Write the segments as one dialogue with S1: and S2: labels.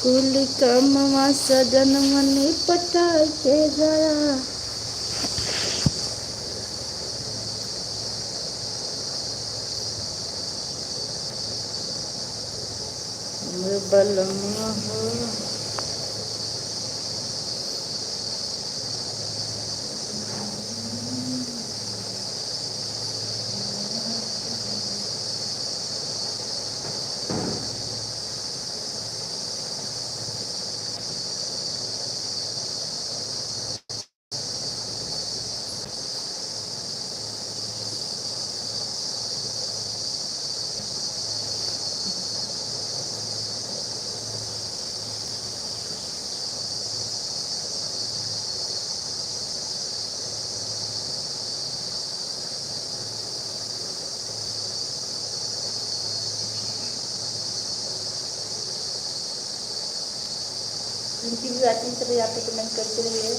S1: कुल कमवा सजन मने पटाए के जरा। बलमा हो जिनकी भी आती है सभी यहाँ पे कमेंट करते रहिए।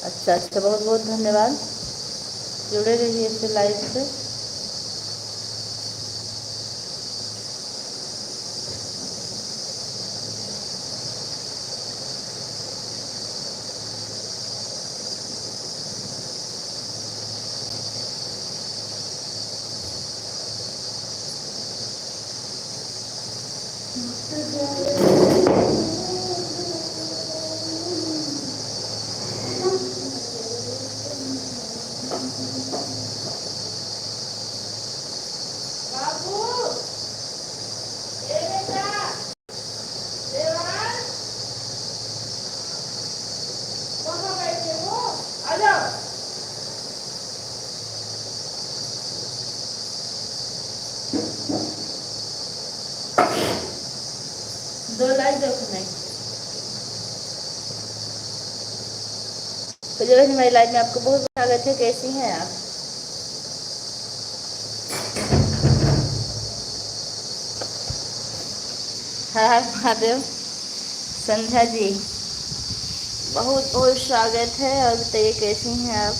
S1: अच्छा अच्छा, बहुत बहुत धन्यवाद। जुड़े रहिए इसे लाइव से। दो लाइक देखो नहीं तो जो मेरी लाइफ में आपको बहुत स्वागत है। कैसी हैं आप? हर हर महादेव। संध्या जी बहुत बहुत स्वागत है। और बताइए कैसी हैं आप?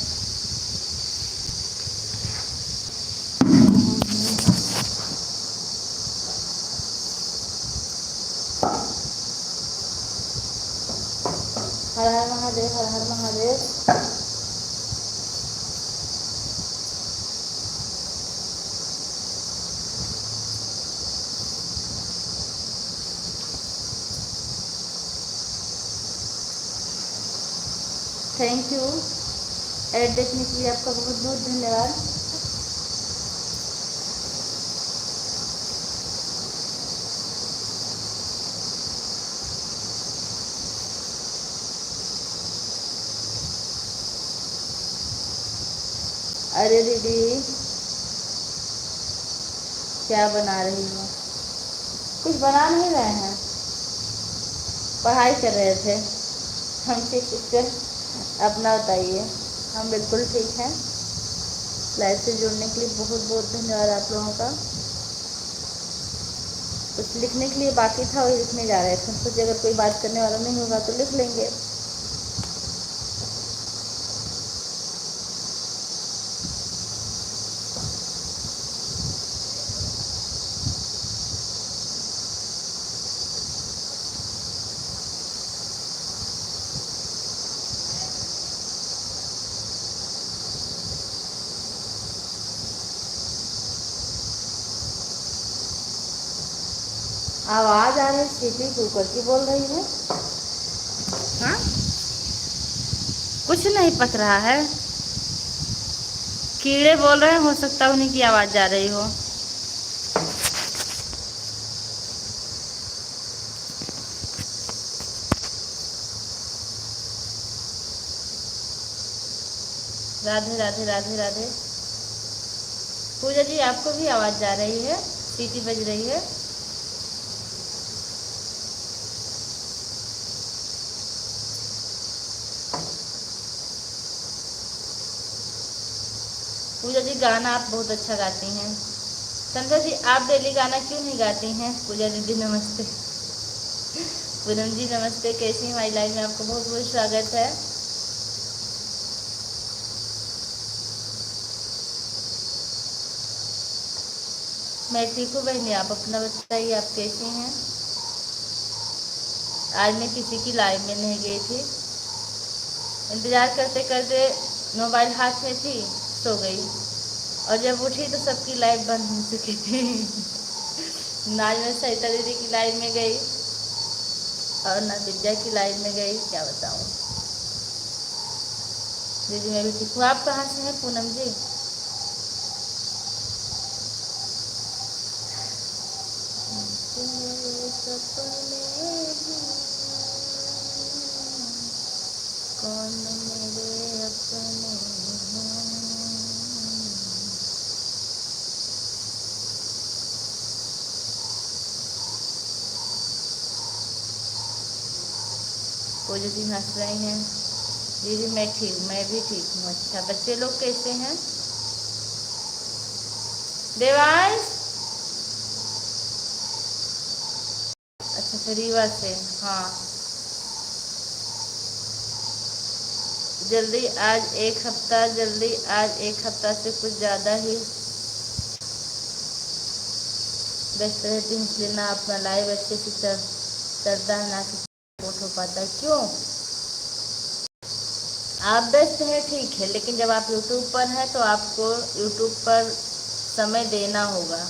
S1: हर हर महादेव, हर हर महादेव। Thank you. ऐड देखने के लिए आपका बहुत बहुत धन्यवाद। अरे दीदी क्या बना रही हो? कुछ बना नहीं रहे हैं, पढ़ाई कर रहे थे। हम ठीक सिस्टर, अपना बताइए। हम बिल्कुल ठीक हैं। लाइव से जुड़ने के लिए बहुत बहुत धन्यवाद आप लोगों का। कुछ लिखने के लिए बाकी था, वही लिखने जा रहे थे। सोचे अगर कोई बात करने वाला नहीं होगा तो लिख लेंगे। आवाज आ रही है सीटी कुकर की, बोल रही है। हाँ, कुछ नहीं पक रहा है। कीड़े बोल रहे हैं, हो सकता है उन्हीं की आवाज जा रही हो। राधे राधे राधे राधे। पूजा जी आपको भी आवाज जा रही है, सीटी बज रही है। पूजा जी गाना आप बहुत अच्छा गाती हैं। संध्या जी आप डेली गाना क्यों नहीं गाती हैं? पूजा दीदी नमस्ते। पूनम जी नमस्ते, कैसी हैं? हमारी लाइव में आपका बहुत बहुत स्वागत है। मैं ठीक हूँ बहनी, आप अपना बताइए, आप कैसी हैं? आज मैं किसी की लाइव में नहीं गई थी, इंतज़ार करते करते मोबाइल हाथ में थी, सो गई और जब उठी तो सबकी लाइव बंद हो चुकी थी। ना आज मैं सरिता दीदी की लाइव में गई और ना दिव्या की लाइव में गई, क्या बताऊँ। दीदी मैं भी ठीक हूँ। आप कहाँ से हैं पूनम जी? कौन मेरे अपने हैं? पूजा जी हंस रही हैं। दीदी मैं ठीक, मैं भी ठीक हूँ। अच्छा बच्चे लोग कैसे हैं? देवांश, अच्छा फिर रीवा से, हाँ जल्दी आज एक हफ्ता, जल्दी आज एक हफ्ता से कुछ ज़्यादा ही व्यस्त रहती हूँ, इसलिए ना अपना लाइव अच्छे से चलता है, ना सपोर्ट हो पाता है। क्यों? आप व्यस्त हैं ठीक है, लेकिन जब आप यूट्यूब पर हैं तो आपको यूट्यूब पर समय देना होगा।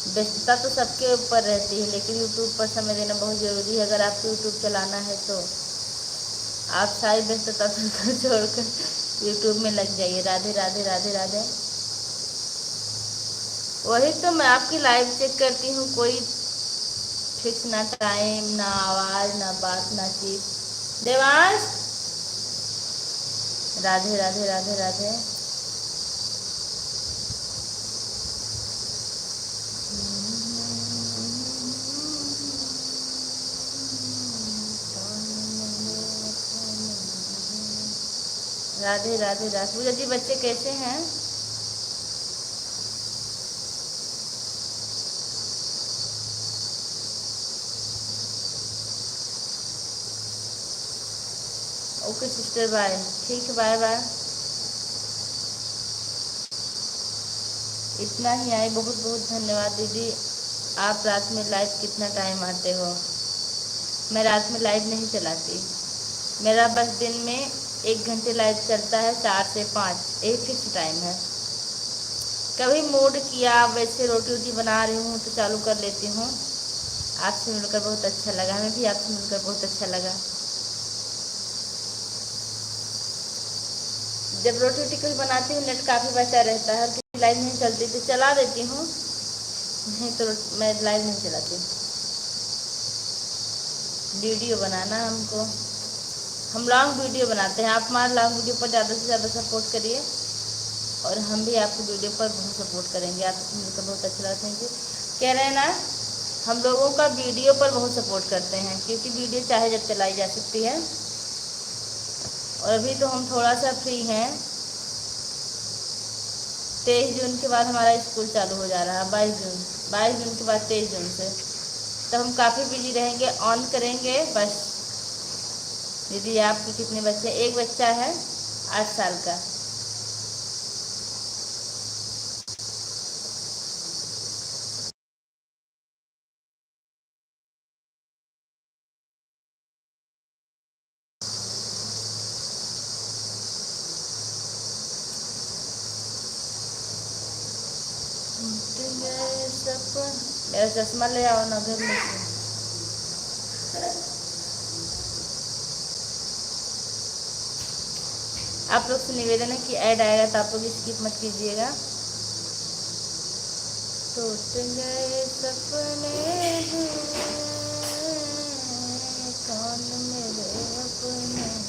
S1: व्यस्तता तो सबके ऊपर रहती है, लेकिन यूट्यूब पर समय देना बहुत ज़रूरी है। अगर आपको यूट्यूब चलाना है तो आप सारी व्यस्तता को छोड़कर यूट्यूब में लग जाइए। राधे राधे राधे राधे। वही तो मैं आपकी लाइव चेक करती हूँ, कोई फिक्स ना टाइम, ना आवाज़, ना बात, ना चीज। देवांश, राधे राधे राधे राधे। राधे राधे राधे। पूजा जी बच्चे कैसे हैं? Okay sister, bye. ठीक है, बाय बाय। इतना ही आए, बहुत बहुत धन्यवाद दीदी। आप रात में लाइव कितना टाइम आते हो? मैं रात में लाइव नहीं चलाती, मेरा बस दिन में 1 घंटे लाइव चलता है, 4 से 5, एक फिक्स टाइम है। कभी मूड किया, वैसे रोटी वोटी बना रही हूँ तो चालू कर लेती हूँ। आपसे मिलकर बहुत अच्छा लगा, हमें भी आपसे मिलकर बहुत अच्छा लगा। जब रोटी वोटी कुछ बनाती हूँ नेट काफ़ी बचा रहता है, हर लाइव नहीं चलती तो चला देती हूँ, नहीं तो मैं लाइव नहीं चलाती। वीडियो बनाना हमको, हम लॉन्ग वीडियो बनाते हैं। आप हमारे लॉन्ग वीडियो पर ज़्यादा से ज़्यादा सपोर्ट करिए और हम भी आपकी वीडियो पर बहुत सपोर्ट करेंगे। आपसे मिलकर बहुत अच्छा लगा। Thank you. कह रहे हैं ना, हम लोगों का वीडियो पर बहुत सपोर्ट करते हैं, क्योंकि वीडियो चाहे जब चलाई जा सकती है। और अभी तो हम थोड़ा सा फ्री हैं। 23 जून के बाद हमारा स्कूल चालू हो जा रहा है, 22 जून, 22 जून के बाद 23 जून से, तो हम काफ़ी बिजी रहेंगे, ऑन करेंगे बस। दीदी आपके कितने बच्चे? एक बच्चा है 8 साल का। मेरा चश्मा ले आओ ना घर में से। आप लोग से निवेदन है कि ऐड आएगा तो आप लोग स्किप मत कीजिएगा। टूट गए सपने हैं, कौन मेरे अपने हैं।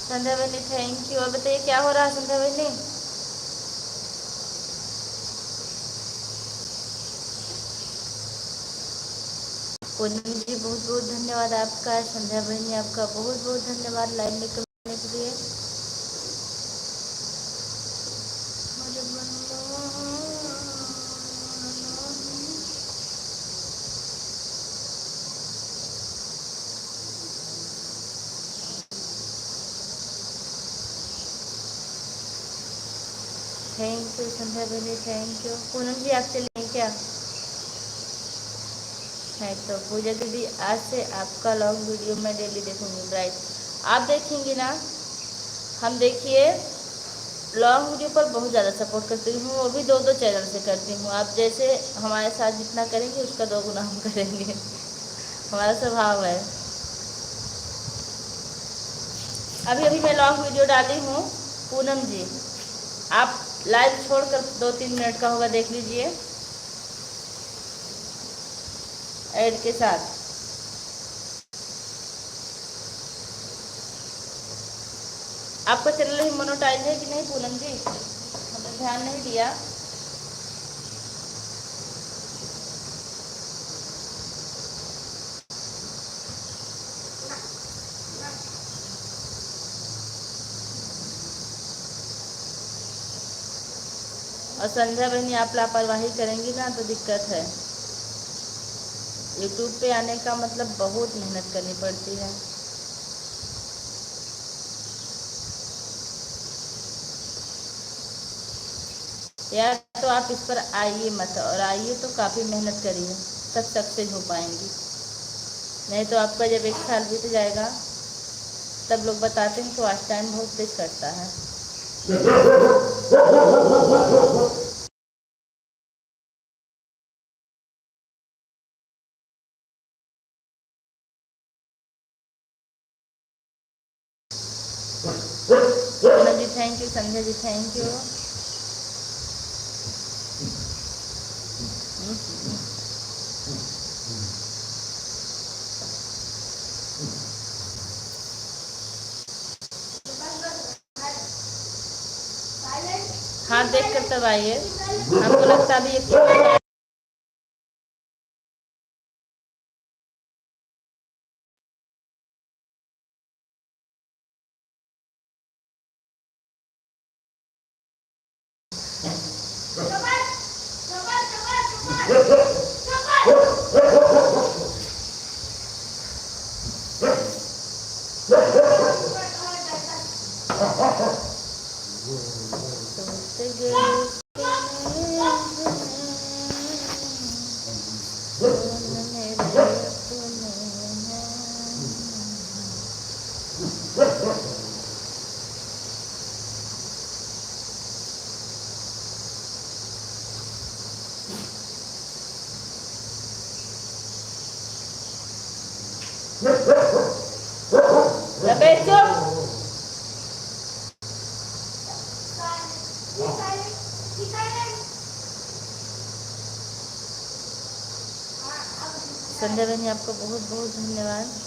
S1: संध्या बहनी थैंक यू। और बताइए क्या हो रहा है संध्या बहनी? पूनम जी बहुत बहुत धन्यवाद आपका। संध्या बहनी आपका बहुत बहुत धन्यवाद लाइव में करने के लिए। थैंक यू संध्या बहनी, थैंक यू। पूनम जी आप चलिए क्या है? तो पूजा दीदी आज से आपका लॉन्ग वीडियो मैं डेली देखूंगी। राइट, आप देखेंगी ना? हम देखिए लॉन्ग वीडियो पर बहुत ज़्यादा सपोर्ट करती हूँ, वो भी दो दो चैनल से करती हूँ। आप जैसे हमारे साथ जितना करेंगे उसका 2 गुना हम करेंगे, हमारा स्वभाव है। अभी अभी मैं लॉन्ग वीडियो डाली हूँ पूनम जी, आप लाइव छोड़कर 2-3 मिनट का होगा, देख लीजिए ऐड के साथ। आपका चैनल ही मोनोटाइज है कि नहीं पूनम जी? हमने ध्यान नहीं दिया। और संध्या बहनी आप लापरवाही करेंगी ना तो दिक्कत है। यूट्यूब पे आने का मतलब बहुत मेहनत करनी पड़ती है। या तो आप इस पर आइए मत, और आइए तो काफ़ी मेहनत करिए तब सक्सेस हो पाएंगी। नहीं तो आपका जब 1 साल बीत जाएगा तब लोग बताते हैं कि आज टाइम बहुत तेज करता है। Sona ji thank you, Sandhya ji thank you. हाँ देख कर तब आइए, हमको लगता भी एक संध्या बहनी आपको बहुत बहुत धन्यवाद।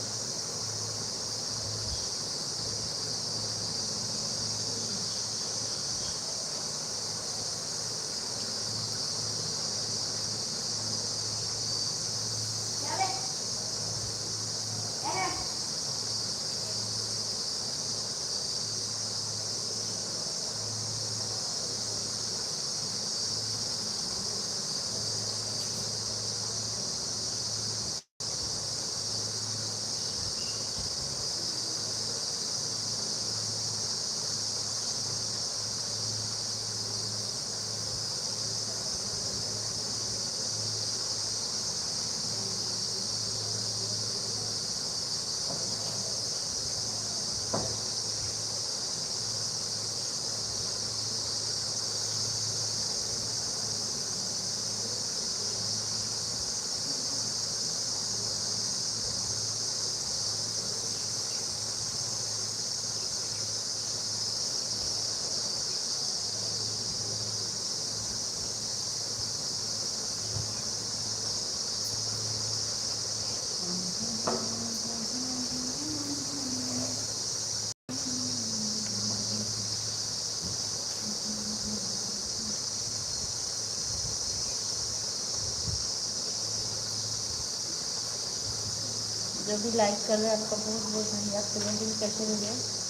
S1: जो भी लाइक कर रहे हैं आपका बहुत बहुत धन्यवाद। कमेंट भी करते रहिए।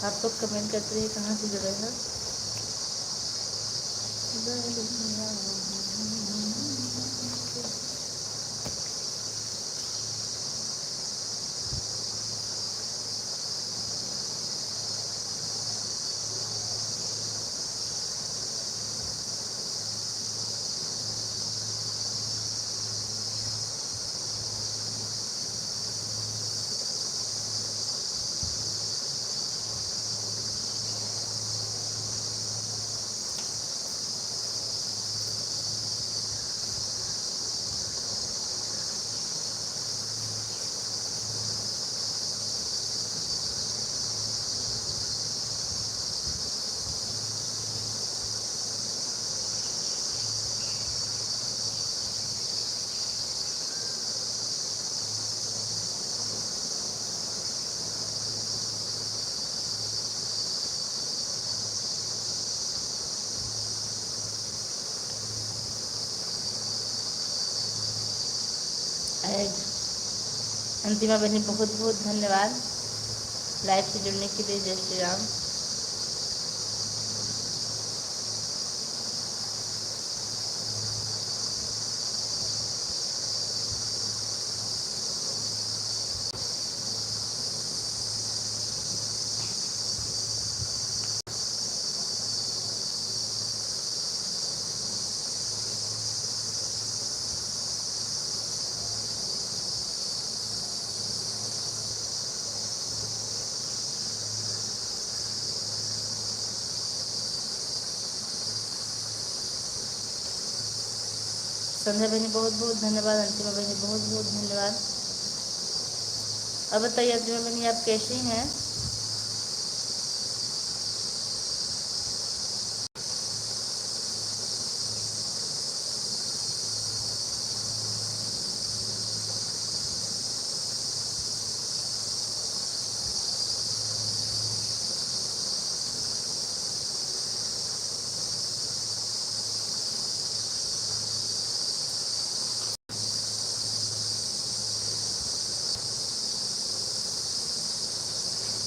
S1: आप लोग कमेंट करते रहिए कहाँ से जुड़े हैं। अंतिमा बहनी बहुत बहुत धन्यवाद लाइव से जुड़ने के लिए। जय श्री राम। संध्या बहनी बहुत बहुत धन्यवाद। अंतिमा बहनी बहुत बहुत धन्यवाद। अब बताइए अंतिमा बहनी आप कैसी हैं?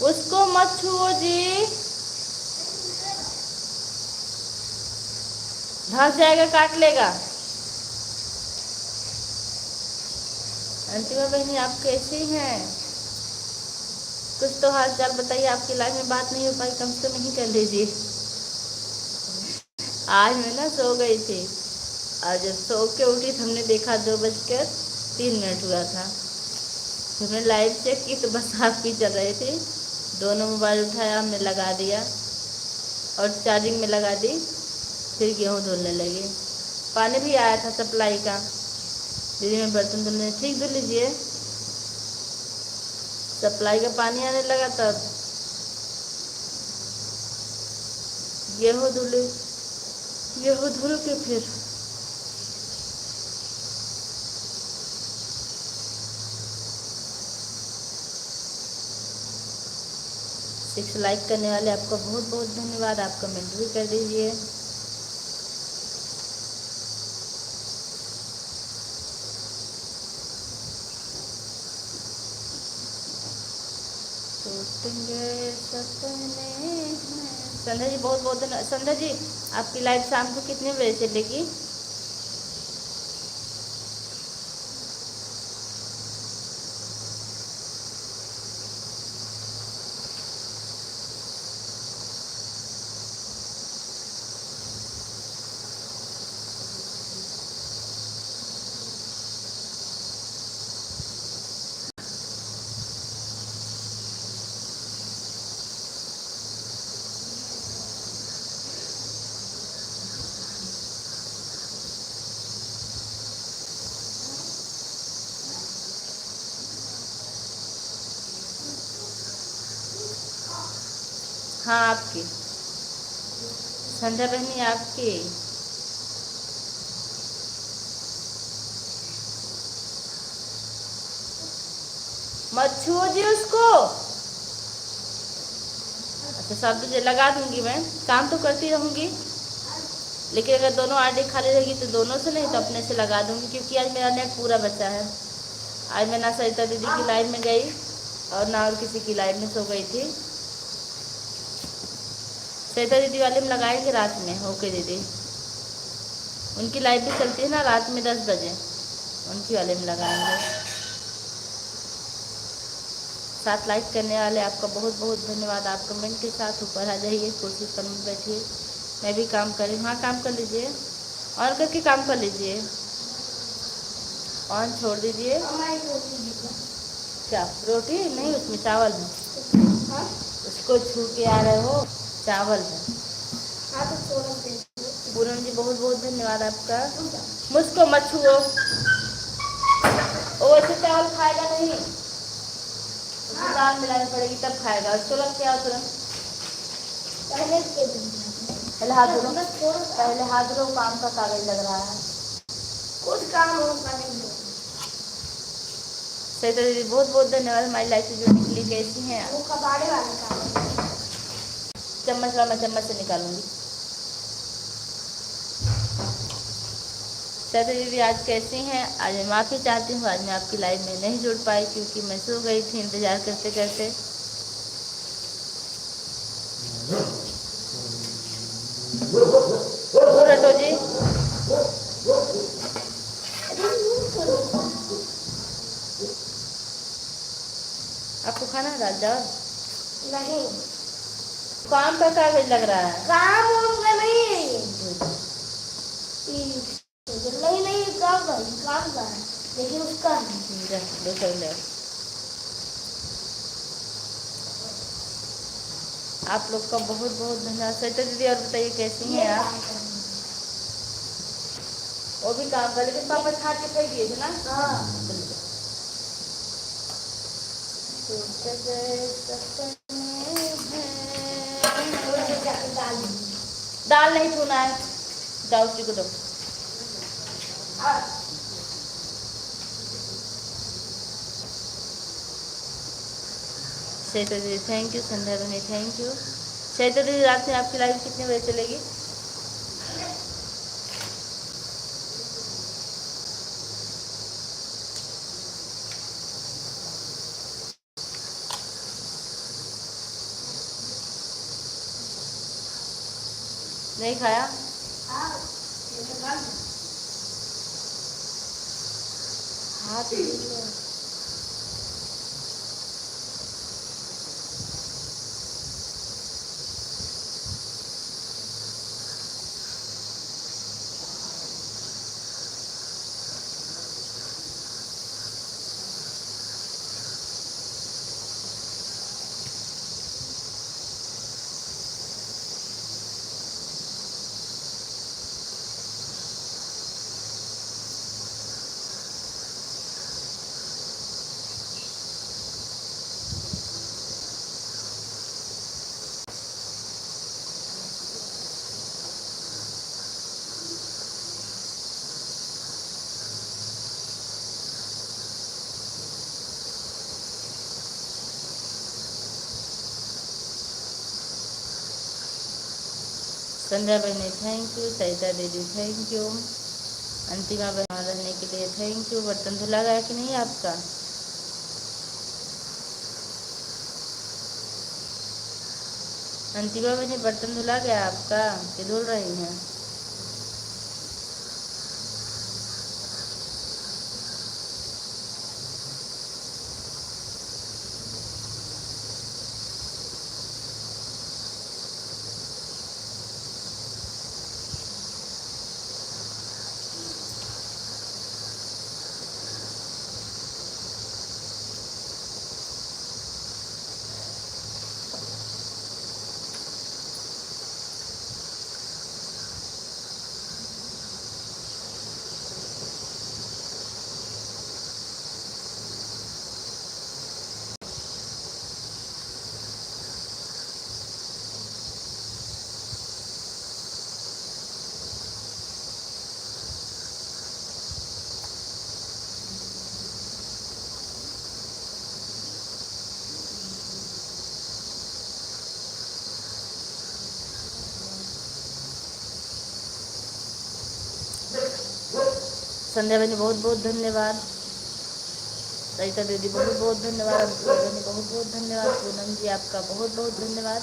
S1: उसको मत छुओ जी, धंस जाएगा, काट लेगा। अंतिमा बहनी आप कैसी हैं? कुछ तो हाल चाल बताइए। आपकी लाइफ में बात नहीं हो पाई, कम से कम नहीं कर लीजिए। आज मैं ना सो गई थी और जब सो के उठी तो हमने देखा 2:03 हुआ था। फिर मैंने लाइव चेक की तो बस आपकी चल रही थी। दोनों मोबाइल उठाया, हमने लगा दिया और चार्जिंग में लगा दी। फिर गेहूँ धुलने लगे। पानी भी आया था सप्लाई का। दीदी मैं बर्तन धुलने, ठीक धुल लीजिए। सप्लाई का पानी आने लगा तब गेहूँ धुले। गेहूँ धुल के फिर सिक्स लाइक करने वाले आपका बहुत बहुत धन्यवाद। आप कमेंट भी कर दीजिए। टूटेंगे सपने हैं। संध्या जी बहुत बहुत धन्यवाद। संध्या जी आपकी लाइव शाम को कितने बजे चलेगी? हाँ आपकी, संध्या बहनी आपकी। मत छुओ जी उसको। अच्छा सब तुझे लगा दूंगी, मैं काम तो करती रहूंगी, लेकिन अगर दोनों आईडी खाली रहेगी तो दोनों से नहीं तो अपने से लगा दूंगी, क्योंकि आज मेरा नेट पूरा बचा है। आज मैं ना सरिता दीदी की लाइव में गई और ना और किसी की लाइव में सो गई थी। सरिता दीदी वाले में लगाएंगे रात में। ओके दीदी, उनकी लाइव भी चलती है ना रात में 10 बजे, उनकी वाले में लगाएंगे। साथ लाइक करने वाले आपका बहुत बहुत धन्यवाद। आप कमेंट के साथ ऊपर आ जाइए, कुर्सी पर मत बैठिए। मैं भी काम कर रही हूँ। हाँ काम कर लीजिए, ऑन करके काम कर लीजिए, ऑन छोड़ दीजिए। क्या रोटी नहीं, उसमें चावल है। उसको छू के आ रहे हो, चावल है। पूनम जी बहुत बहुत धन्यवाद आपका। मुझको मत छुओ, वो ऐसे चावल खाएगा नहीं, उसको दाल मिलानी पड़ेगी तब खाएगा। उसको लग क्या तुरंत। पहले हाथ धो, पहले हाथ धो, काम का कागज लग रहा है। कुछ काम होगा नहीं। सरिता दीदी बहुत बहुत धन्यवाद हमारी लाइफ से जुड़ने के लिए। कैसी हैं आप? चम्मच ला, मैं चम्मच से निकालूंगी। सरिता दीदी आज कैसी हैं? आज मैं माफ़ी चाहती हूँ, आज मैं आपकी लाइव में नहीं जुड़ पाई क्योंकि मैं सो गई थी इंतज़ार करते करते। हटो जी। आपको खाना है दाल चावल? नहीं, काम का कागज लग रहा है। काम का नहीं, नहीं काम का है, लेकिन उसका दूसरा ले। आप लोग का बहुत बहुत धन्यवाद। सरिता दीदी और बताइए कैसी हैं आप? वो भी काम कर, लेकिन पापा खा के फेंक दिए थे ना। हाँ। दाल नहीं छूना है, जाओ उसी को दो। सरिता दीदी थैंक यू, संध्या बहनी थैंक यू। सरिता दीदी रात में आपकी लाइव कितने बजे चलेगी? नहीं खाया? हाथ संध्या बहनी थैंक यू, सरिता दीदी थैंक यू, अंतिमा बहन रहने के लिए थैंक यू। बर्तन धुला गया कि नहीं आपका? अंतिमा बहनी बर्तन धुला गया आपका कि धुल रही हैं? संध्या बहनी बहुत बहुत धन्यवाद, सरिता दीदी बहुत बहुत धन्यवाद, अंकुर बहनी बहुत बहुत धन्यवाद, पूनम जी आपका बहुत बहुत धन्यवाद।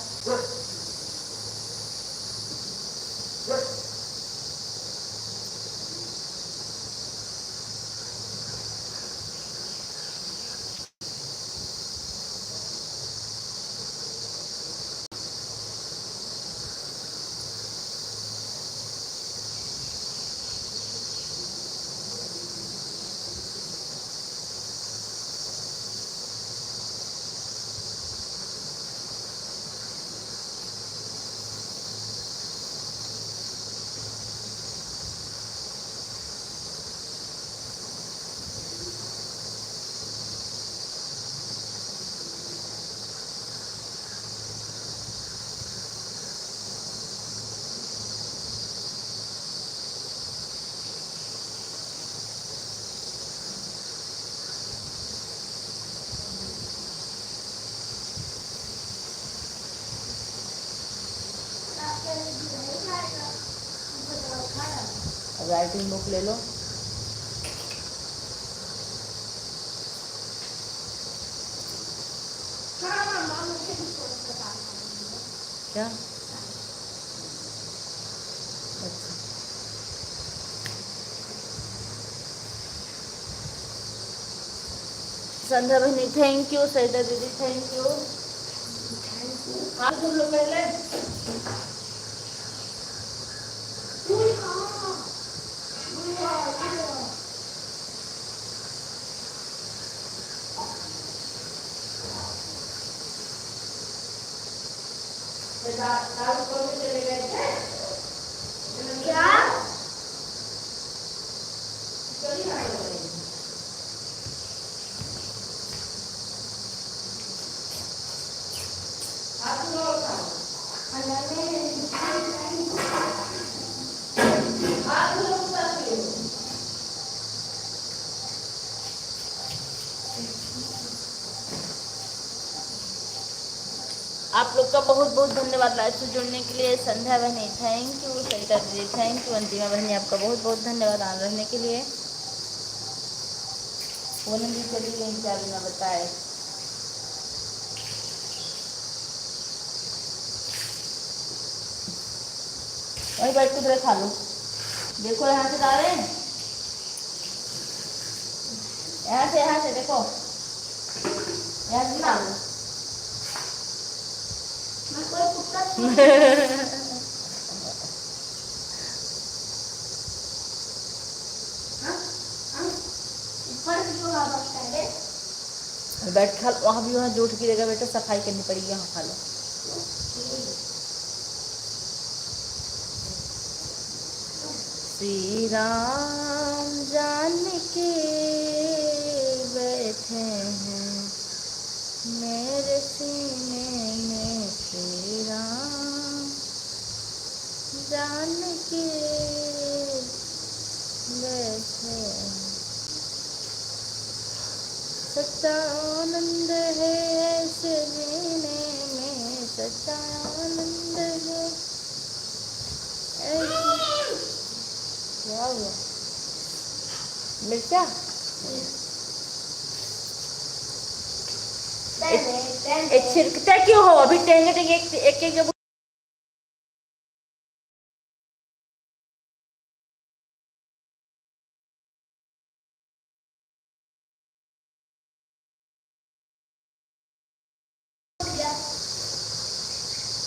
S1: राइटिंग बुक ले लो। क्या? अच्छा, संध्या बहनी थैंक यू, सरिता दीदी थैंक यू। हाथ धो लो पहले। चले गए थे क्या? आप लोग का बहुत बहुत धन्यवाद लाइव से जुड़ने के लिए। संध्या बहनी थैंक यू, सरिता दीदी थैंक यू, अंतिमा बहनी आपका बहुत बहुत धन्यवाद आन रहने के लिए। पूनम जी चली गई क्या बिना बताए? वही बैठ के खा लो। देखो यहाँ से डाले, यहाँ से देखो, यहाँ से डालो। मैं कोई कुत्ता बैठ खा, वहाँ भी वहाँ जोट गिरेगा बेटा, सफाई करनी पड़ेगी, यहाँ खा लो। श्री राम जानकी बैठे हैं मेरे सीने में, श्री राम जानकी बैठे हैं। सच्चा आनंद है ऐसे जीने में, सच्चा आनंद है ऐसे। क्या हुआ? मिर्चा छिड़कता क्यों हो? अभी टेंगे टेंगे एक एक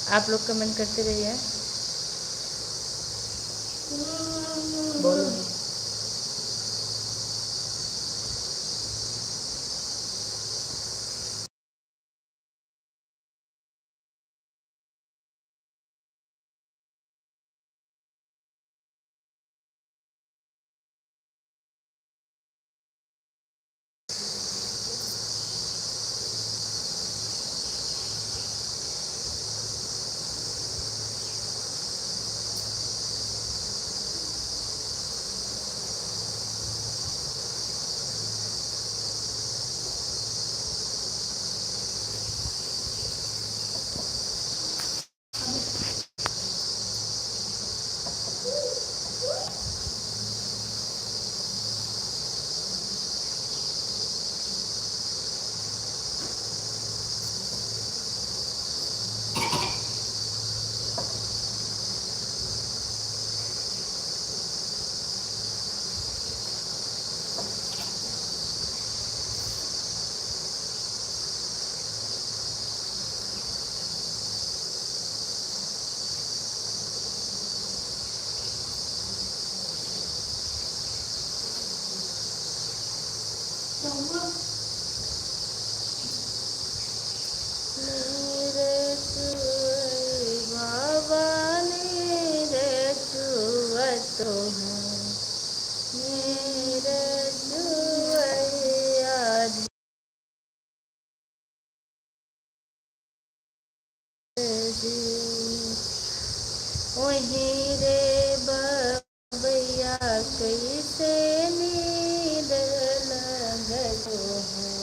S1: आप लोग कमेंट करते रहिए। बोलो। है मेरे जुवैया वहीं रे बबैया कैसे नींद लगो है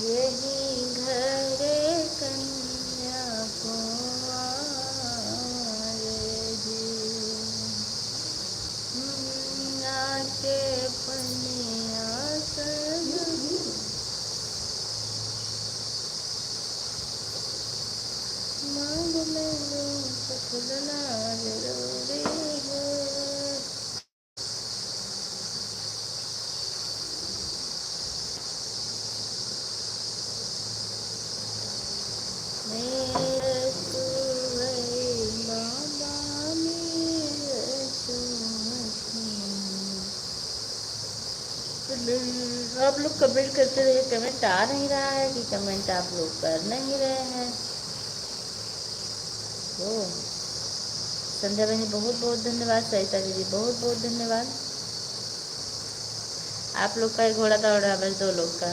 S1: यही घरे कन्या कुंवारे जी आके पनिया संग मांग में फूलना जरूरी है मेरे सुवै बाबा मेरे सुवै। आप लोग कमेंट करते रहिए कमेंट आ नहीं रहा है कि कमेंट आप लोग कर नहीं रहे हैं ओ संध्या बहनी बहुत बहुत धन्यवाद सरिता दीदी बहुत बहुत धन्यवाद आप लोग का ही घोड़ा दौड़ रहा है बस 2 लोग का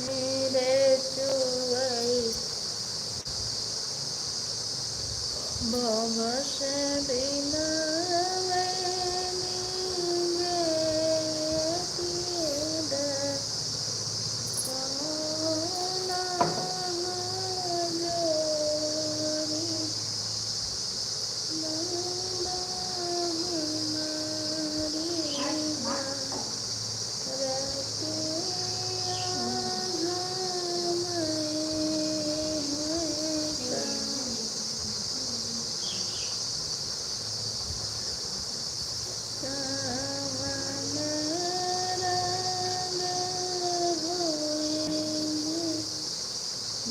S1: मेरे चुवई बाबा से बिना वैनी बेटी सोना जोरी नंदा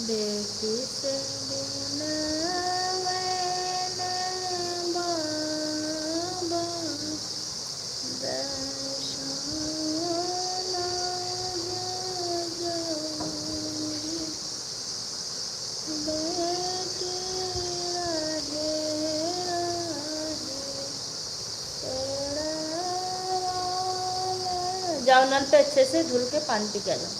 S1: बेटी से बिना मैंने बाबा दर्शना जोरी बेटी राधे राधे जाओ नल पे अच्छे से धुल के पानी पी के आ जाओ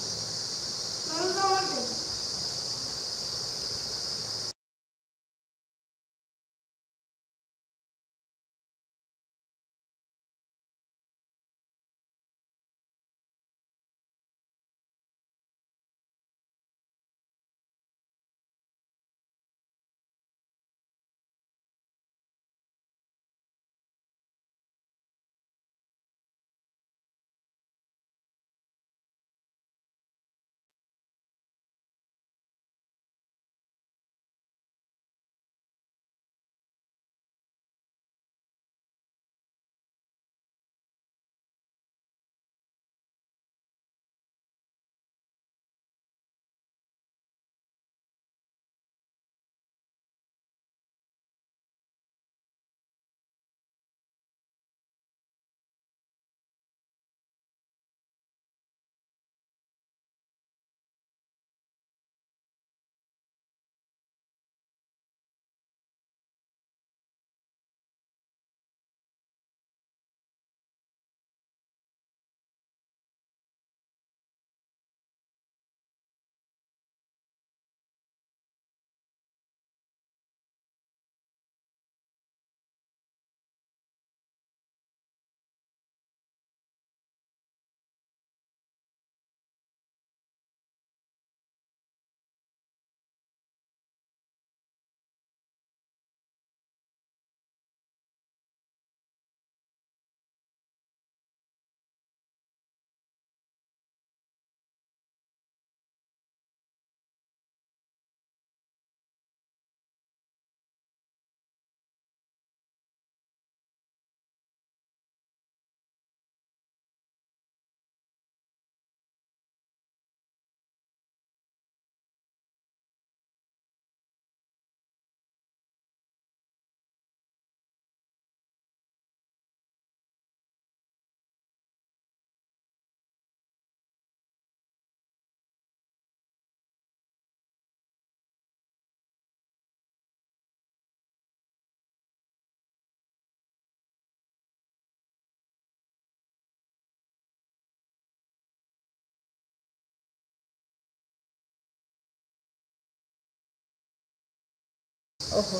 S1: ओहो,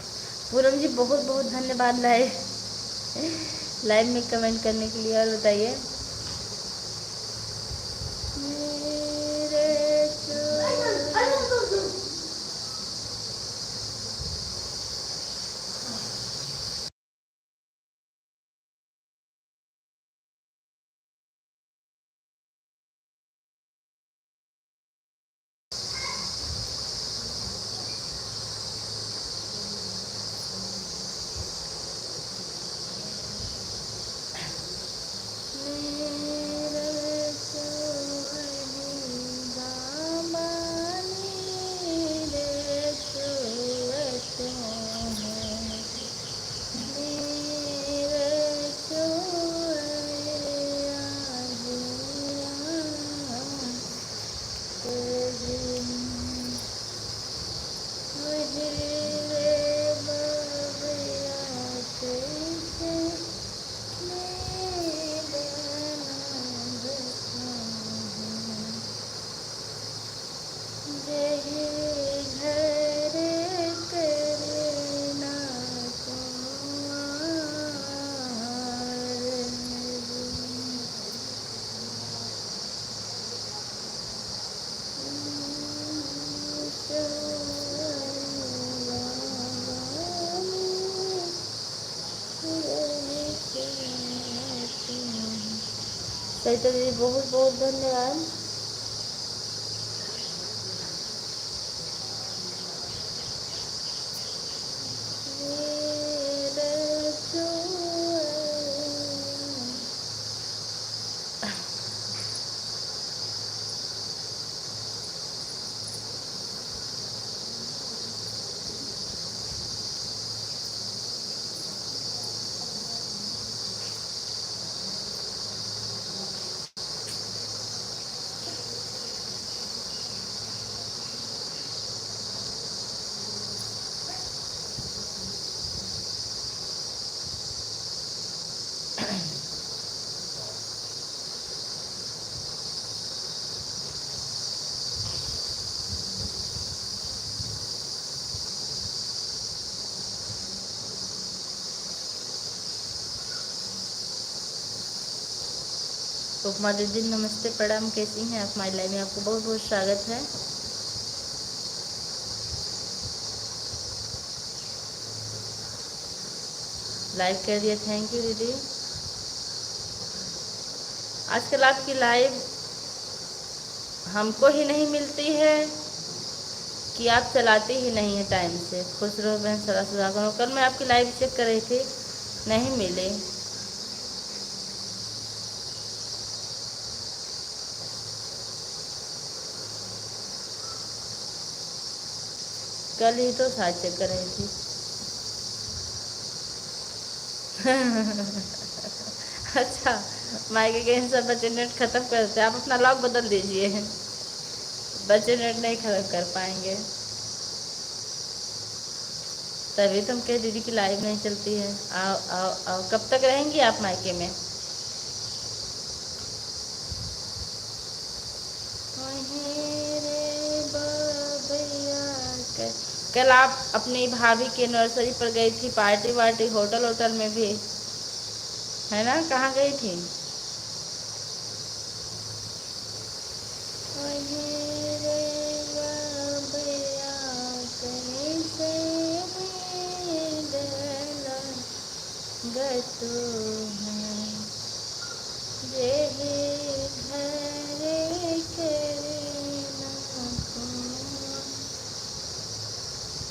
S1: पूनम जी बहुत बहुत धन्यवाद लाइव में कमेंट करने के लिए। और बताइए। मेरे सरिता दीदी बहुत बहुत धन्यवाद। उपमा दीदी नमस्ते, प्रणाम, कैसी हैं आप? हमारी लाइव में आपको बहुत बहुत स्वागत है। लाइक कर दिया, थैंक यू दीदी। आजकल आपकी लाइव हमको ही नहीं मिलती है कि आप चलाते ही नहीं है टाइम से। खुश रहो बहन, सदा सुधा करो। कल मैं आपकी लाइव चेक कर रही थी, नहीं मिले। कल ही तो साथ चेक कर रही थी। अच्छा, माइक के सब बच्चे नेट खत्म करते, आप अपना लॉक बदल दीजिए, बच्चे नेट नहीं खत्म कर पाएंगे। तभी तुम कह दीदी की लाइव नहीं चलती है। आओ आओ आओ, कब तक रहेंगी आप मायके में? कल आप अपनी भाभी के नर्सरी पर गई थी, पार्टी वार्टी, होटल होटल में भी है ना? कहाँ गई थी?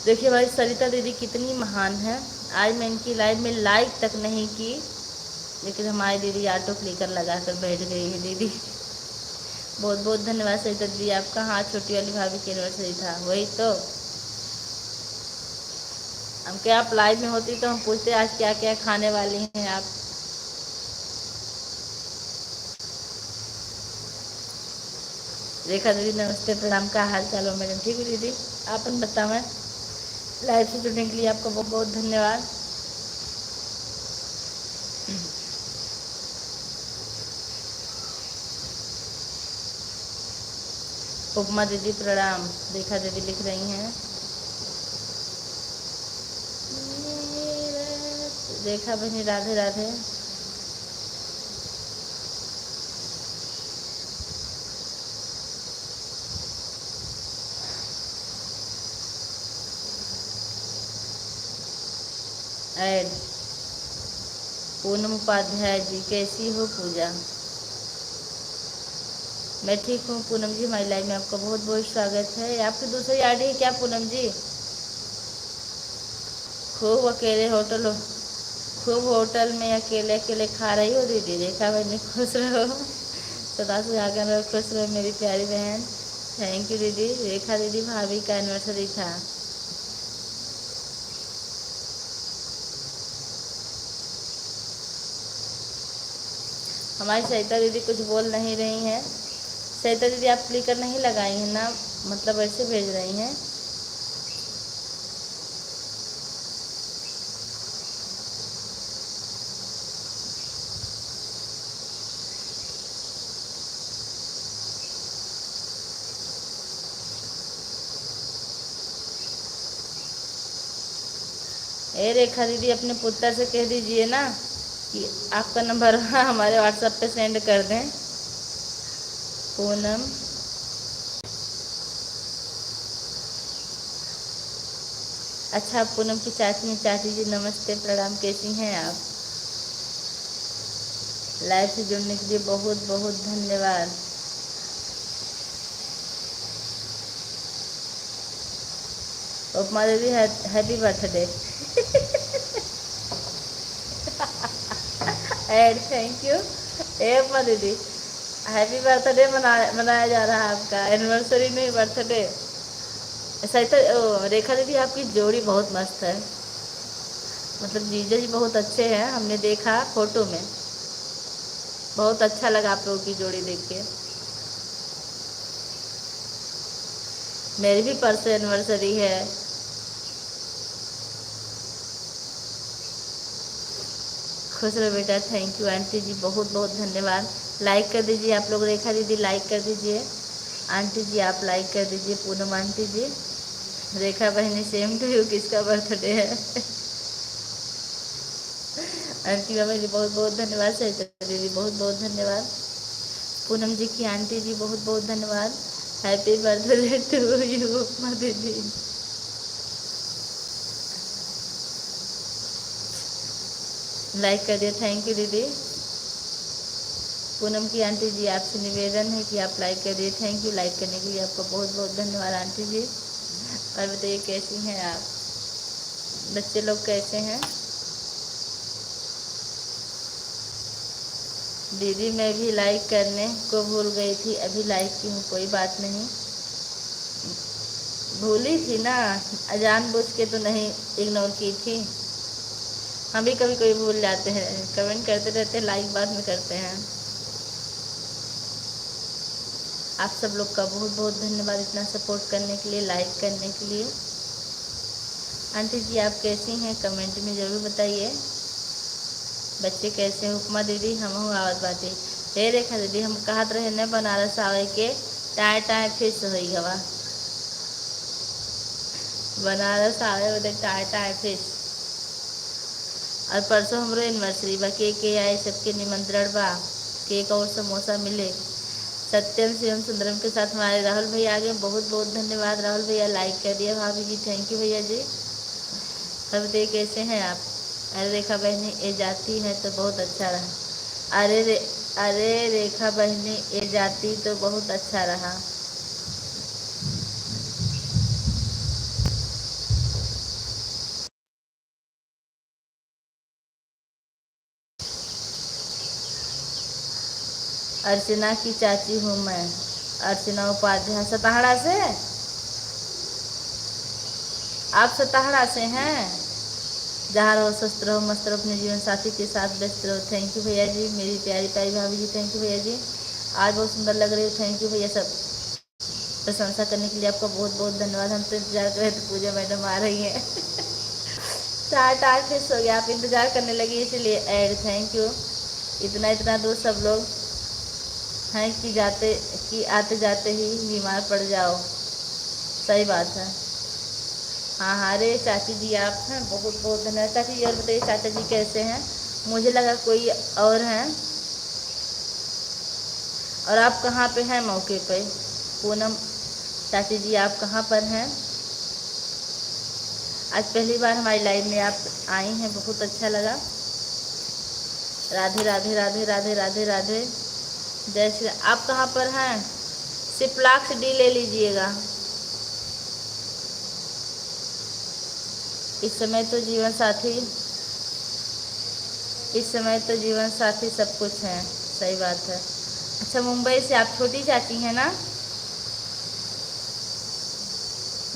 S1: देखिए भाई, सरिता दीदी कितनी महान है। आज मैं इनकी लाइव में लाइक तक नहीं की, लेकिन हमारी दीदी ऑटो क्लिकर लगा कर बैठ गई है। दीदी बहुत बहुत धन्यवाद सरिता दीदी आपका। हाँ, छोटी वाली भाभी की एनिवर्सरी था, वही तो। हम क्या, आप लाइव में होती तो हम पूछते आज क्या क्या खाने वाली हैं आप। रेखा दीदी नमस्ते, प्रणाम, का हाल चाल हो मैडम? ठीक है दीदी, आप बताओ। लाइव से जुड़ने के लिए आपको बहुत बहुत धन्यवाद। उपमा दीदी प्रणाम, रेखा दीदी लिख रही हैं। रेखा बहनी राधे राधे। ऐड पूनम उपाध्याय जी, कैसी हो पूजा? मैं ठीक हूँ पूनम जी, हमारी लाइव में आपका बहुत बहुत स्वागत है। आपकी दूसरी आईडी है क्या पूनम जी? खूब अकेले होटल हो, खूब होटल में अकेले अकेले खा रही हो दीदी। रेखा बहनी खुश रहो, सदा सुहागन रहो, खुश रहो मेरी प्यारी बहन। थैंक यू दीदी। रेखा दीदी भाभी का एनिवर्सरी था। हमारी सरिता दीदी कुछ बोल नहीं रही हैं। सरिता दीदी आप क्लिकर नहीं लगाई हैं ना, मतलब ऐसे भेज रही हैं। ए रेखा दीदी अपने पुत्र से कह दीजिए ना कि आपका नंबर हमारे व्हाट्सएप पे सेंड कर दें। पूनम अच्छा, पूनम की चाची जी नमस्ते प्रणाम, कैसी हैं आप? लाइव से जुड़ने के लिए बहुत बहुत धन्यवाद। उपमा दीदी happy birthday. Ad thank you. ए उपमा दीदी हैप्पी बर्थडे मनाया जा रहा है आपका, एनिवर्सरी नहीं बर्थडे। सही तो रेखा दीदी आपकी जोड़ी बहुत मस्त है, मतलब जीजा जी बहुत अच्छे हैं, हमने देखा फोटो में, बहुत अच्छा लगा आप लोगों की जोड़ी देख के। मेरी भी परसों एनिवर्सरी है। खुश रहो बेटा। थैंक यू आंटी जी, बहुत बहुत धन्यवाद। लाइक कर दीजिए आप लोग, रेखा दीदी लाइक कर दीजिए, आंटी जी आप लाइक कर दीजिए, पूनम आंटी जी, रेखा बहनी सेम टू यू, किसका बर्थडे है? आंटी बाबा जी बहुत बहुत धन्यवाद, सहिता दीदी बहुत बहुत धन्यवाद, पूनम जी की आंटी जी बहुत बहुत धन्यवाद। हैप्पी बर्थडे टू यू उपमा दीदी। लाइक कर दिया, थैंक यू दीदी। पूनम की आंटी जी आपसे निवेदन है कि आप लाइक कर दिए, थैंक यू। लाइक करने के लिए आपका बहुत बहुत धन्यवाद आंटी जी। और बताइए कैसी हैं आप, बच्चे लोग कैसे हैं? दीदी मैं भी लाइक करने को भूल गई थी, अभी लाइक की हूँ, कोई बात नहीं। भूली थी ना, जानबूझ के तो नहीं इग्नोर की थी। हम भी कभी कभी भूल जाते हैं, कमेंट करते रहते हैं, लाइक बाद में करते हैं। आप सब लोग का बहुत बहुत धन्यवाद इतना सपोर्ट करने के लिए, लाइक करने के लिए। आंटी जी आप कैसी हैं कमेंट में ज़रूर बताइए। बच्चे कैसे हैं? उपमा दीदी हम हूँ आवत बाती। हे रेखा दीदी हम कहत रहे न बनारस आवे के, टाए टाए फिश होई गवा। बनारस आवे बदे टाए टाए फिश। और परसों हमरो एनिवर्सरी बा, के आए, सबके निमंत्रण बा, केक और समोसा मिले। सत्यम शिवम सुंदरम के साथ हमारे राहुल भैया आ गए, बहुत बहुत धन्यवाद राहुल भैया, लाइक कर दिया भाभी जी, थैंक यू भैया जी। अब बताइए कैसे हैं आप? अरे रेखा बहनी ए जाती है तो बहुत अच्छा रहा। अरे रेखा बहनी ए जाती तो बहुत अच्छा रहा। अर्चना की चाची हूँ मैं, अर्चना उपाध्याय, सताहड़ा से। आप सताहड़ा से हैं? जहाँ रहो स्वस्थ रहो मस्त रहो, अपने जीवन साथी के साथ व्यस्त रहो। थैंक यू भैया जी, मेरी प्यारी प्यारी भाभी जी, थैंक यू भैया जी। आज बहुत सुंदर लग रही हो, थैंक यू भैया। सब प्रशंसा करने के लिए आपका बहुत बहुत धन्यवाद। हम तो इंतजार कर रहे थे, पूजा मैडम आ रही हैं। 7-8 फिक्स हो गया, आप इंतजार करने लगी इसलिए ऐड, थैंक यू। इतना इतना दूर सब लोग हैं कि आते जाते ही बीमार पड़ जाओ। सही बात है। हाँ हाँ, अरे चाची जी आप हैं, बहुत बहुत धन्यवाद चाची जी। और बताइए चाचा जी कैसे हैं? मुझे लगा कोई और हैं। और आप कहाँ पे हैं मौके पे? पूनम चाची जी आप कहाँ पर हैं? आज पहली बार हमारी लाइव में आप आई हैं, बहुत अच्छा लगा। राधे राधे राधे राधे राधे राधे। जय श्री। आप कहाँ पर हैं? सिप्लाक्स डी ले लीजिएगा। इस समय तो जीवन साथी, इस समय तो जीवन साथी सब कुछ है। सही बात है। अच्छा, मुंबई से आप छोटी चाची हैं ना?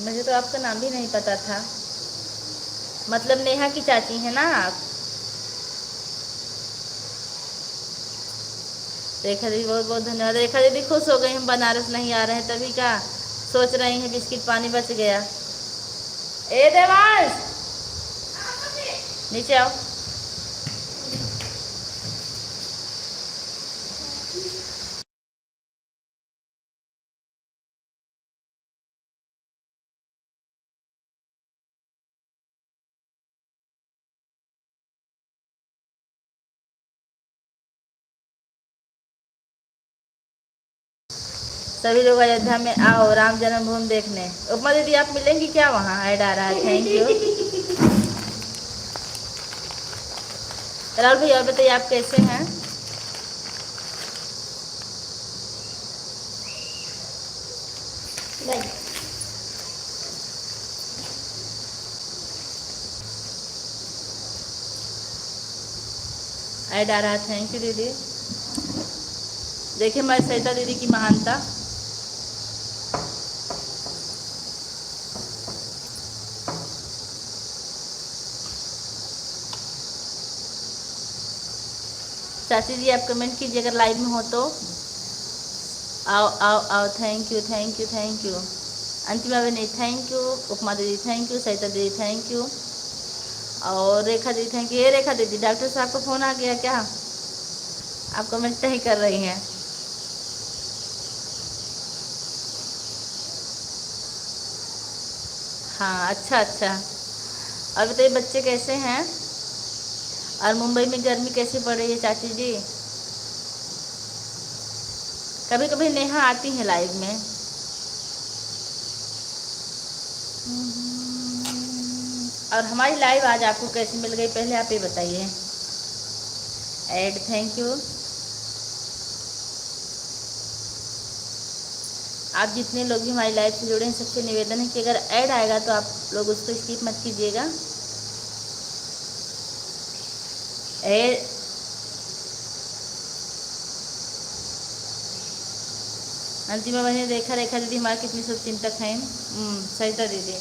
S1: मुझे तो आपका नाम भी नहीं पता था। मतलब नेहा की चाची हैं ना आप? रेखा दीदी बहुत बहुत धन्यवाद। रेखा दीदी खुश हो गई हम बनारस नहीं आ रहे हैं, तभी का सोच रही हैं बिस्किट पानी बच गया। ए देवांश नीचे आओ। सभी लोग अयोध्या में आओ राम जन्मभूमि देखने। उपमा दीदी आप मिलेंगी क्या वहाँ? ऐड आ रहा है, थैंक यू। राहुल भैया और बताइए आप कैसे हैं? नहीं। ऐड आ रहा है, थैंक यू दीदी। देखिए मैं सरिता दीदी की महानता। चाची जी आप कमेंट कीजिए अगर लाइव में हो तो। आओ आओ आओ, thank you thank you thank you. अंतिमा बनी थैंक यू। उपमा दीदी थैंक यू। सरिता दीदी थैंक यू। और रेखा दीदी थैंक यू। ये रेखा दीदी डॉक्टर साहब का फ़ोन आ गया क्या? आप कमेंट नहीं कर रही हैं। हाँ अच्छा अच्छा। और बताइए बच्चे कैसे हैं? और मुंबई में गर्मी कैसी पड़ रही है चाची जी? कभी कभी नेहा आती हैं लाइव में। और हमारी लाइव आज आपको कैसी मिल गई पहले आप ये बताइए। Add thank you. आप जितने लोग भी हमारी लाइव से जुड़े हैं सबसे निवेदन है कि अगर ऐड आएगा तो आप लोग उसको स्किप मत कीजिएगा। ऐड अंतिमा बहन देखा रेखा दीदी हमारे कितनी शुभचिंतक हैं। सरिता दीदी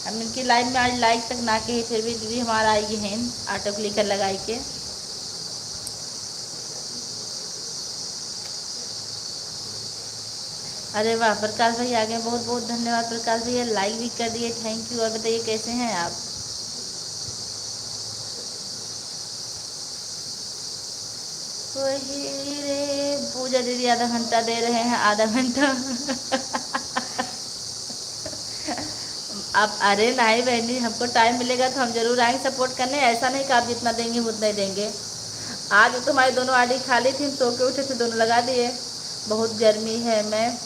S1: हम इनकी लाइव में आज लाइक तक ना कहे फिर भी दीदी हमारा आई हैं ऑटो क्लिकर लगाई के। अरे वाह, प्रकाश भाई आ गए, बहुत बहुत धन्यवाद प्रकाश भैया, लाइक भी कर दिए, थैंक यू। और बताइए कैसे हैं आप? वही रे पूजा दीदी आधा घंटा दे रहे हैं, आधा घंटा। आप अरे नहीं बहनी, हमको टाइम मिलेगा तो हम जरूर आएंगे सपोर्ट करने। ऐसा नहीं कि आप जितना देंगे हम उतना ही देंगे। आज तो हमारी दोनों आईडी खाली थी, हम सो के उठे थे दोनों लगा दिए। बहुत गर्मी है। मैं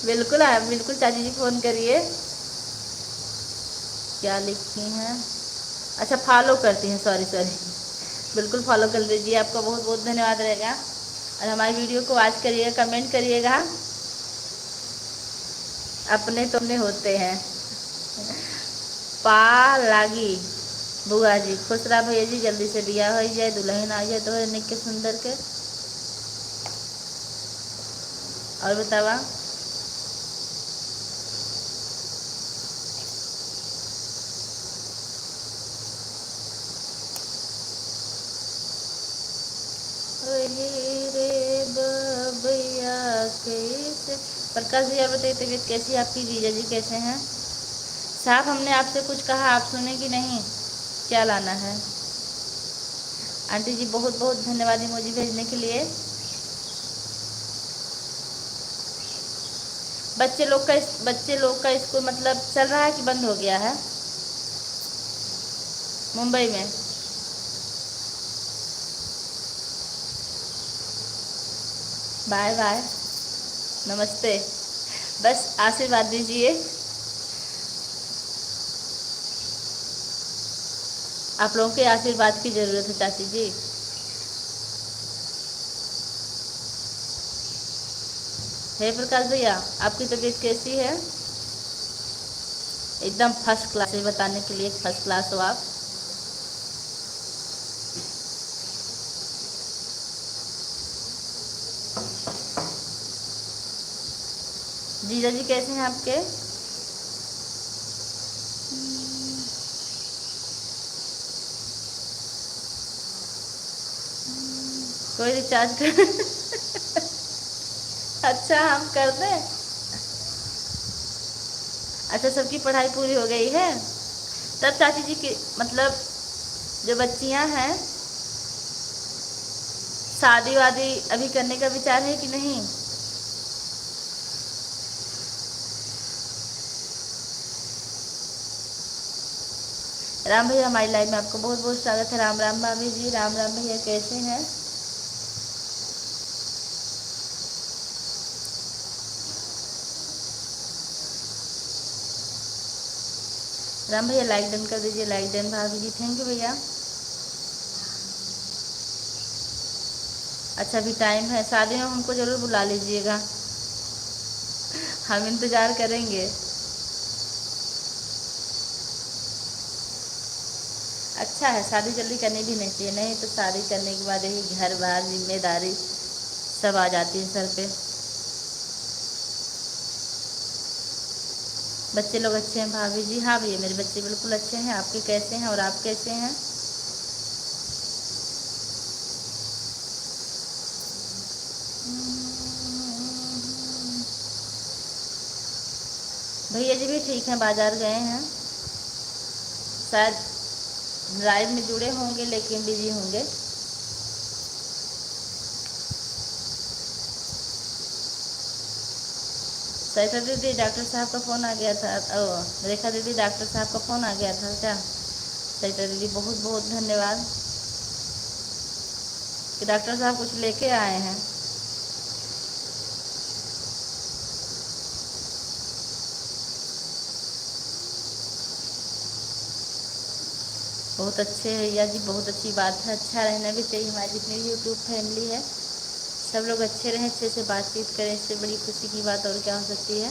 S1: बिल्कुल बिल्कुल चाची जी फ़ोन करिए। क्या लिखी हैं? अच्छा फॉलो करती हैं, सॉरी सॉरी। बिल्कुल फॉलो कर लीजिए, आपका बहुत बहुत धन्यवाद रहेगा। और हमारी वीडियो को वॉच करिएगा, कमेंट करिएगा। अपने तो अपने होते हैं। पा लागी बुआ जी खुश रहा भैया जी, जल्दी से बिया हो जाए, दुल्हन आ जाए तो निक के सुंदर के। और बतावा रे भैया कैसे। प्रकाश जी और बताइए तबीयत कैसी है आपकी? जीजा जी कैसे हैं? साहब हमने आपसे कुछ कहा, आप सुने कि नहीं? क्या लाना है? आंटी जी बहुत बहुत धन्यवाद इमोजी भेजने के लिए। बच्चे लोग का स्कूल मतलब चल रहा है कि बंद हो गया है मुंबई में? बाय बाय, नमस्ते। बस आशीर्वाद दीजिए, आप लोगों के आशीर्वाद की ज़रूरत है चाची जी। हे प्रकाश भैया, आपकी तबीयत कैसी है? एकदम फर्स्ट क्लास है, बताने के लिए फर्स्ट क्लास हो आप। जीजा जी कैसे हैं आपके? कोई रिचार्ज कर अच्छा हम कर दें। अच्छा, सबकी पढ़ाई पूरी हो गई है? तब चाची जी की मतलब जो बच्चियां हैं, शादी वादी अभी करने का विचार है कि नहीं? राम भैया हमारी लाइफ में आपको बहुत बहुत स्वागत है। राम राम भाभी जी, राम राम भैया कैसे हैं? राम भैया लाइक डन कर दीजिए, लाइक डन भाभी जी, थैंक यू भैया। अच्छा अभी टाइम है, शादी में हमको ज़रूर बुला लीजिएगा, हम इंतज़ार करेंगे। अच्छा है, शादी जल्दी करनी भी नहीं चाहिए, नहीं तो शादी करने के बाद यही घर बार जिम्मेदारी सब आ जाती है सर पे। बच्चे लोग अच्छे हैं भाभी जी? हाँ भैया मेरे बच्चे बिल्कुल अच्छे हैं। आपके कैसे हैं और आप कैसे हैं? भैया जी भी ठीक हैं, बाजार गए हैं, शायद ड्राइव में जुड़े होंगे लेकिन बिजी होंगे। सैफा दीदी डॉक्टर साहब का फ़ोन आ गया था। ओ रेखा दीदी डॉक्टर साहब का फ़ोन आ गया था क्या? सैफा दीदी बहुत बहुत धन्यवाद कि डॉक्टर साहब कुछ लेके आए हैं। बहुत अच्छे है भैया जी, बहुत अच्छी बात है, अच्छा रहना भी चाहिए। हमारी जितनी भी यूट्यूब फैमिली है सब लोग अच्छे रहें, अच्छे से बातचीत करें, इससे बड़ी खुशी की बात और क्या हो सकती है।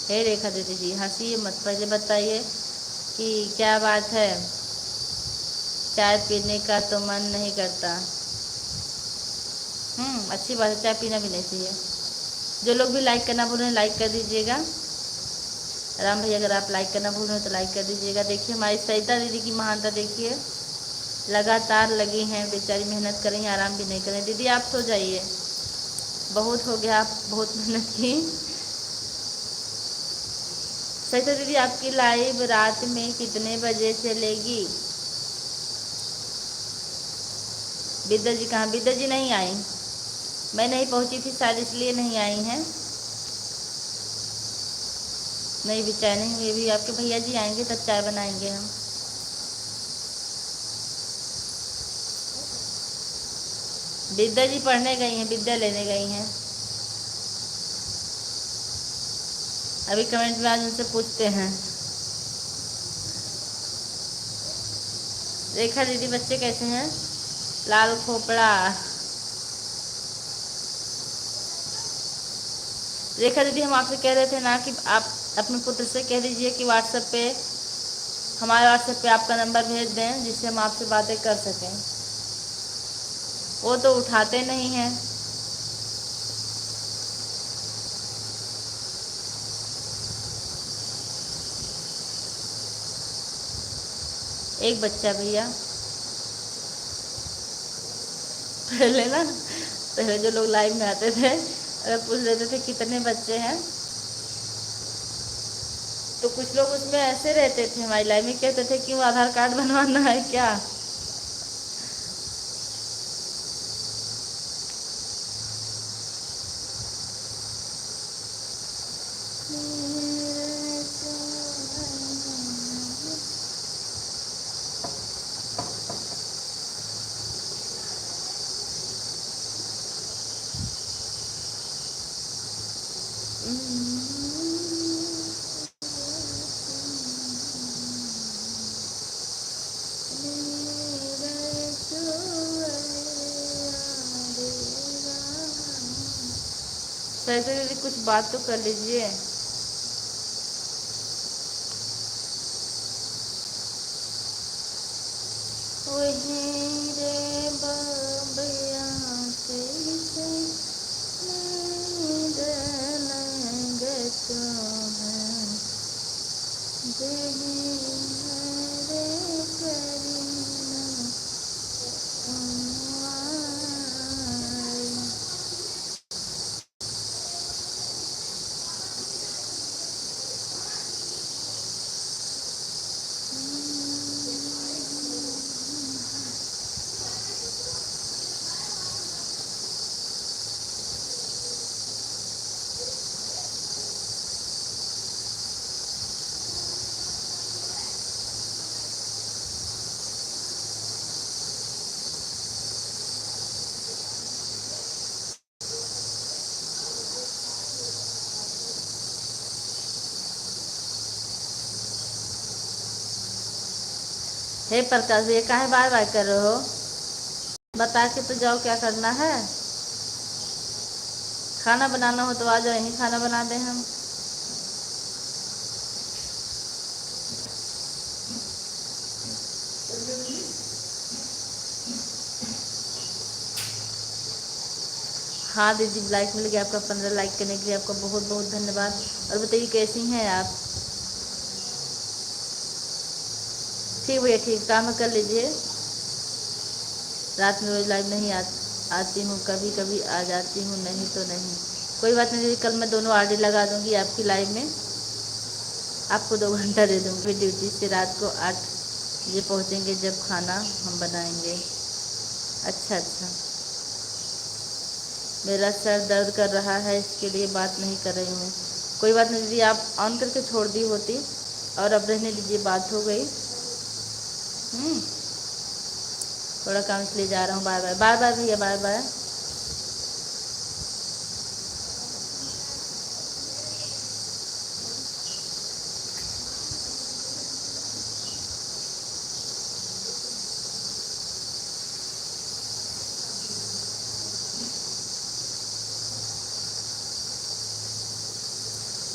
S1: हे रेखा दीदी जी हंसिए मत, पहले बताइए कि क्या बात है। चाय पीने का तो मन नहीं करता। अच्छी बात है, चाय पीना भी नहीं चाहिए। जो लोग भी लाइक करना भूल रहे हैं लाइक कर दीजिएगा। राम भैया अगर आप लाइक करना भूल रहे हैं तो लाइक कर दीजिएगा। देखिए हमारी सरिता दीदी की महानता देखिए, लगातार लगी हैं बेचारी, मेहनत करें आराम भी नहीं करें। दीदी आप सो जाइए, बहुत हो गया, आप बहुत मेहनत की। सरिता दीदी आपकी लाइव रात में कितने बजे चलेगी? विद्या जी कहाँ? विद्या जी नहीं आई, मैं नहीं पहुंची थी शायद इसलिए नहीं आई हैं। नहीं भी चाय नहीं हुई, भी आपके भैया जी आएंगे तब चाय बनाएंगे हम। विद्या जी पढ़ने गई हैं, विद्या लेने गई हैं। अभी कमेंट में आज उनसे पूछते हैं। रेखा दीदी बच्चे कैसे हैं? लाल खोपड़ा। रेखा दीदी हम आपसे कह रहे थे ना कि आप अपने पुत्र से कह दीजिए कि व्हाट्सएप पे, हमारे व्हाट्सएप पे आपका नंबर भेज दें जिससे हम आपसे बातें कर सकें। वो तो उठाते नहीं हैं। एक बच्चा भैया। पहले जो लोग लाइव में आते थे अगर पूछ लेते थे कितने बच्चे हैं, तो कुछ लोग उसमें ऐसे रहते थे हमारी लाइव में, कहते थे कि वो आधार कार्ड बनवाना है क्या। सैसे दीदी कुछ बात तो कर लीजिए। वही रे बाबिया कैसे नींद लंगत है, जही रे करीना तुम्हारी। हे प्रकाश, ये काहे बाय बाय कर रहे हो? बता के तो जाओ क्या करना है। खाना बनाना हो तो आ जाओ, यहीं खाना बना दें हम। हाँ दीदी, लाइक मिल गया आपका। 15 लाइक करने के लिए आपका बहुत बहुत धन्यवाद। और बताइए कैसी हैं आप? ठीक भैया, ठीक, काम कर लीजिए। रात में रोज लाइव नहीं आती हूँ, कभी कभी आ जाती हूँ, नहीं तो नहीं। कोई बात नहीं दीदी, कल मैं दोनों आरडी लगा दूंगी आपकी लाइव में। आपको 2 घंटा दे दूँगी। फिर ड्यूटी से रात को 8 बजे पहुँचेंगे जब खाना हम बनाएंगे। अच्छा अच्छा। मेरा सर दर्द कर रहा है, इसके लिए बात नहीं कर रही हूँ। कोई बात नहीं दीदी, आप ऑन करके छोड़ दी होती। और अब रहने दीजिए, बात हो गई। थोड़ा काम इसलिए जा रहा हूँ। Bye bye. बाय बाय भैया, बाय बाय।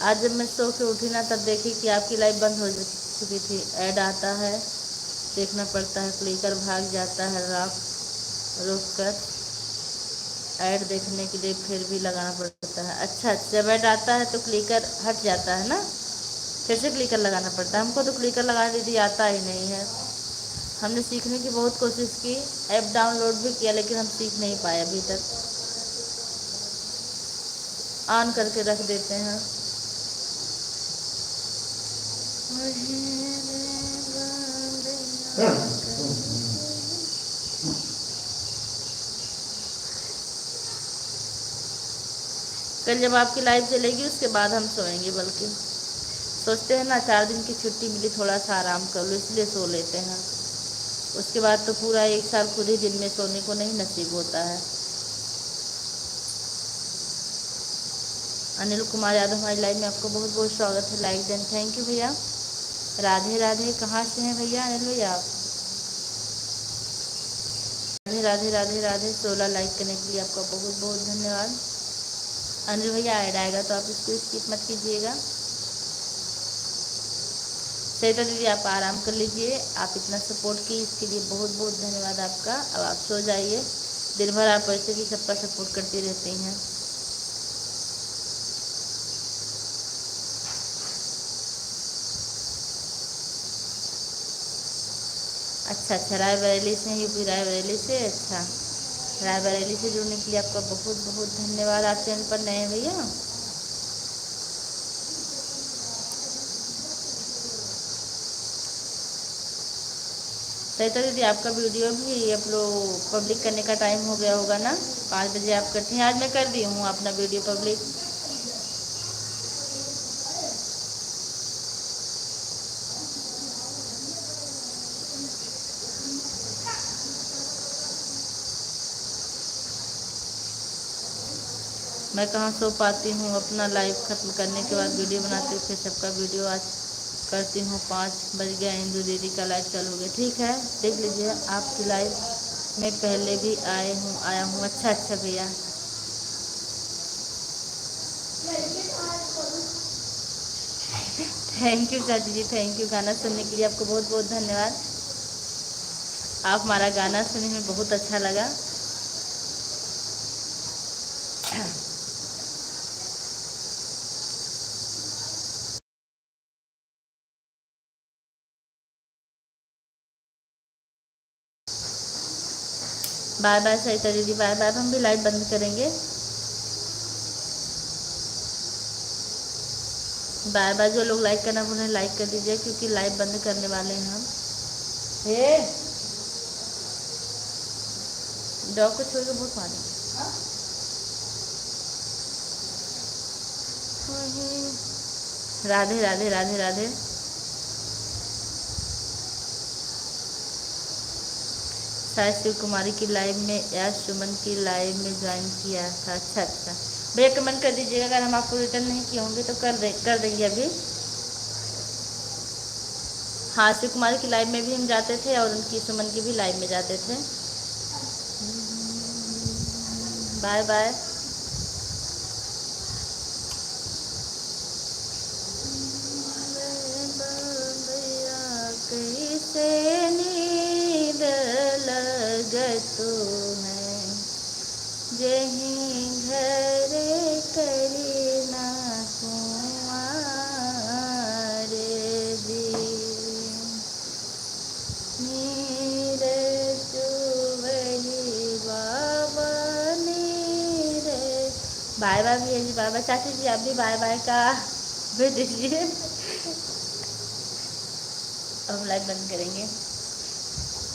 S1: आज जब मैं सो के उठी ना, तब देखी कि आपकी लाइफ बंद हो चुकी थी। ऐड आता है, देखना पड़ता है, क्लिकर भाग जाता है, रुक कर ऐड देखने के लिए फिर भी लगाना पड़ता है। अच्छा, जब ऐड आता है तो क्लिकर हट जाता है ना, फिर से क्लिकर लगाना पड़ता है। हमको तो क्लिकर लगाने दीदी आता ही नहीं है। हमने सीखने की बहुत कोशिश की, ऐप डाउनलोड भी किया, लेकिन हम सीख नहीं पाए अभी तक। ऑन करके रख देते हैं। कल जब आपकी लाइव चलेगी उसके बाद हम सोएंगे। बल्कि सोचते हैं ना, 4 दिन की छुट्टी मिली, थोड़ा सा आराम कर लो, इसलिए सो लेते हैं। उसके बाद तो पूरा 1 साल खुद ही दिन में सोने को नहीं नसीब होता है। अनिल कुमार यादव हमारी लाइव में आपको बहुत बहुत स्वागत है। लाइक देन, थैंक यू भैया। राधे राधे। कहाँ से हैं भैया अनिल भैया आप? राधे राधे राधे राधे। 16 लाइक करने के लिए आपका बहुत बहुत धन्यवाद। अनिल भैया ऐड आएगा तो आप इसको स्किप मत कीजिएगा। सरिता दीदी, आप आराम कर लीजिए। आप इतना सपोर्ट की, इसके लिए बहुत बहुत धन्यवाद आपका। अब आप सो जाइए। दिन भर आप ऐसे भी सबका सपोर्ट करती रहती हैं। अच्छा अच्छा, रायबरेली से, यूपी रायबरेली से। अच्छा, रायबरेली से जुड़ने के लिए आपका बहुत बहुत धन्यवाद। आप चैनल पर नए हैं भैया? सरिता दीदी, आपका वीडियो भी अपलोड पब्लिक करने का टाइम हो गया होगा ना? 5 बजे आप करती हैं। आज मैं कर दी हूँ अपना वीडियो पब्लिक। मैं कहाँ सो पाती हूँ, अपना लाइव ख़त्म करने के बाद वीडियो बनाती हूँ, फिर सबका वीडियो आज करती हूँ। 5 बज गया, इंदु दीदी का लाइव चालू हो गया। ठीक है, देख लीजिए, आपकी लाइव में पहले भी आया हूँ। अच्छा भैया, थैंक यू चाची जी, थैंक यू। गाना सुनने के लिए आपको बहुत बहुत धन्यवाद। आप हमारा गाना सुनने में बहुत अच्छा लगा। बाय बाय सहिता दीदी, बाय बाय। हम भी लाइव बंद करेंगे। Bye bye. जो लोग लाइक करना उन्हें लाइक कर दीजिए, क्योंकि लाइव बंद करने वाले हैं हम। हे डॉग को छोड़ के बहुत मारे। राधे राधे राधे राधे। शायद शिव कुमारी की लाइव में या सुमन की लाइव में ज्वाइन किया था। अच्छा भैया, कमेंट कर दीजिएगा। अगर हम आपको रिटर्न नहीं किए होंगे तो कर देंगे अभी। हाँ, शिव कुमारी की लाइव में भी हम जाते थे और उनकी सुमन की भी लाइव में जाते थे। Bye bye. कैसे नींद लगतु है, जहीं घर करी ना कुमार जी। नीर चुवली बाबा नीर। बाय बाय भैया जी, बाय बाय। चाची जी, आप भी बाय बाय का भेज दीजिए। अब लाइव बंद करेंगे।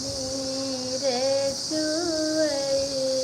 S1: नीर चुवली